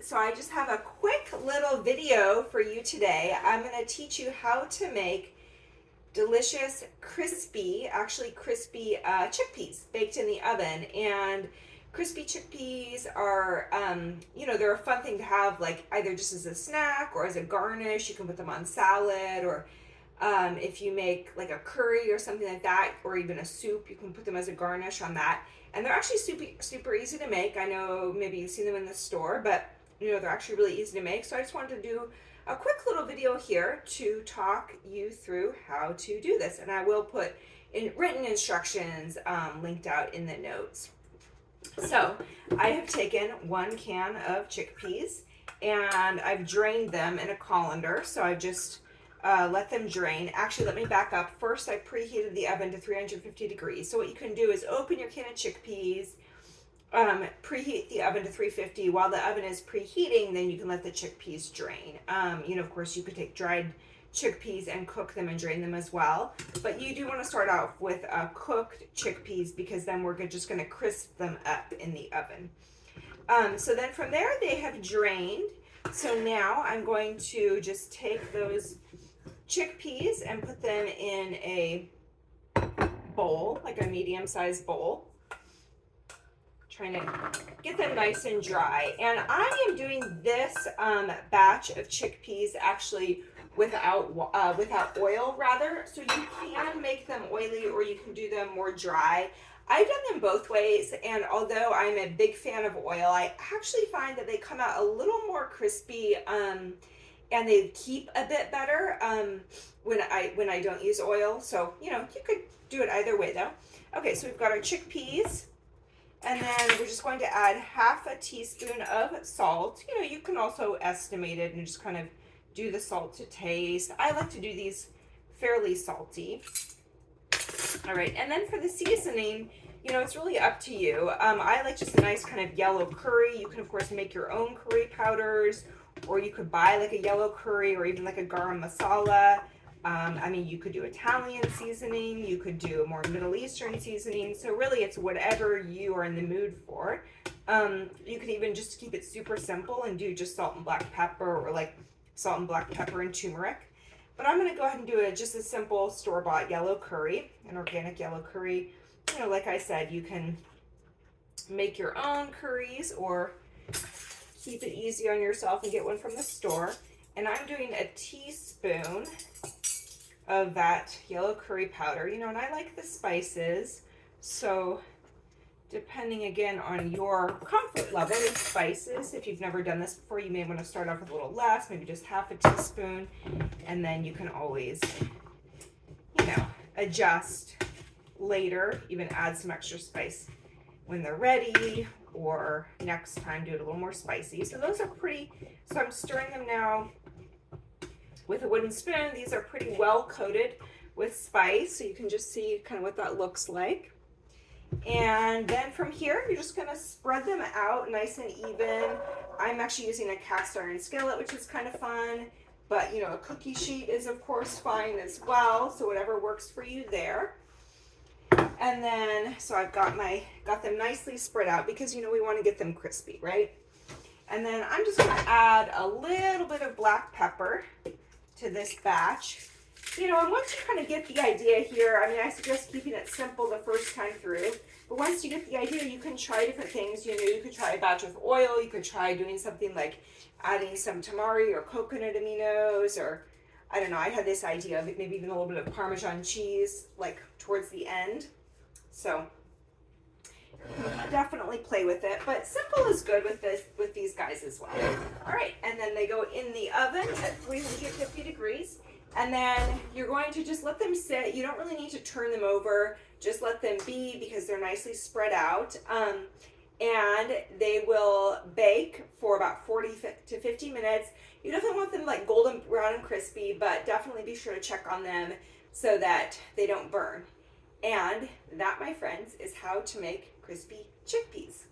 So I just have a quick little video for you today. I'm going to teach you how to make delicious, actually crispy chickpeas baked in the oven. And crispy chickpeas are, they're a fun thing to have, like either just as a snack or as a garnish. You can put them on salad, or if you make like a curry or something like that, or even a soup, you can put them as a garnish on that. And they're actually super easy to make. I know maybe you've seen them in the store, but they're actually really easy to make. So I just wanted to do a quick little video here to talk you through how to do this. And I will put in written instructions linked out in the notes. So I have taken 1 can of chickpeas and I've drained them in a colander. So I've just let them drain. Actually, let me back up. First, I preheated the oven to 350 degrees. So what you can do is open your can of chickpeas, preheat the oven to 350. While the oven is preheating, then you can let the chickpeas drain. Of course, you could take dried chickpeas and cook them and drain them as well. But you do want to start out with cooked chickpeas, because then we're just going to crisp them up in the oven. So then from there, they have drained. So now I'm going to just take those chickpeas and put them in a bowl, like a medium-sized bowl. Trying to get them nice and dry. And I am doing this batch of chickpeas actually without oil, rather. So you can make them oily or you can do them more dry. I've done them both ways, and although I'm a big fan of oil, I actually find that they come out a little more crispy and they keep a bit better when I don't use oil. So you could do it either way though. Okay, so we've got our chickpeas, and then we're just going to add half a teaspoon of salt. You can also estimate it and just kind of do the salt to taste. I like to do these fairly salty. All right, and then for the seasoning, it's really up to you. I like just a nice kind of yellow curry. You can of course make your own curry powders, or you could buy like a yellow curry or even like a garam masala. You could do Italian seasoning, you could do a more Middle Eastern seasoning. So really it's whatever you are in the mood for. You could even just keep it super simple and do just salt and black pepper, or like salt and black pepper and turmeric. But I'm going to go ahead and do just a simple store-bought yellow curry, an organic yellow curry. Like I said, you can make your own curries or keep it easy on yourself and get one from the store. And I'm doing a teaspoon of that yellow curry powder, and I like the spices. So depending again on your comfort level with spices, if you've never done this before, you may want to start off with a little less, maybe just half a teaspoon, and then you can always, adjust later, even add some extra spice when they're ready, or next time do it a little more spicy. So those are so I'm stirring them now with a wooden spoon. These are pretty well coated with spice, so you can just see kind of what that looks like. And then from here, you're just going to spread them out nice and even. I'm actually using a cast iron skillet, which is kind of fun. But, a cookie sheet is, of course, fine as well. So whatever works for you there. And then, so I've got them nicely spread out, because, we want to get them crispy, right? And then I'm just going to add a little bit of black pepper to this batch. And once you kind of get the idea here, I suggest keeping it simple the first time through. But once you get the idea, you can try different things. You could try a batch with oil. You could try doing something like adding some tamari or coconut aminos, or I don't know. I had this idea of maybe even a little bit of Parmesan cheese, like towards the end. So definitely play with it, but simple is good with these guys as well. All right, and then they go in the oven at 350 degrees. And then you're going to just let them sit. You don't really need to turn them over. Just let them be, because they're nicely spread out. And they will bake for about 40 to 50 minutes. You definitely want them like golden brown and crispy, but definitely be sure to check on them so that they don't burn. And that, my friends, is how to make crispy chickpeas.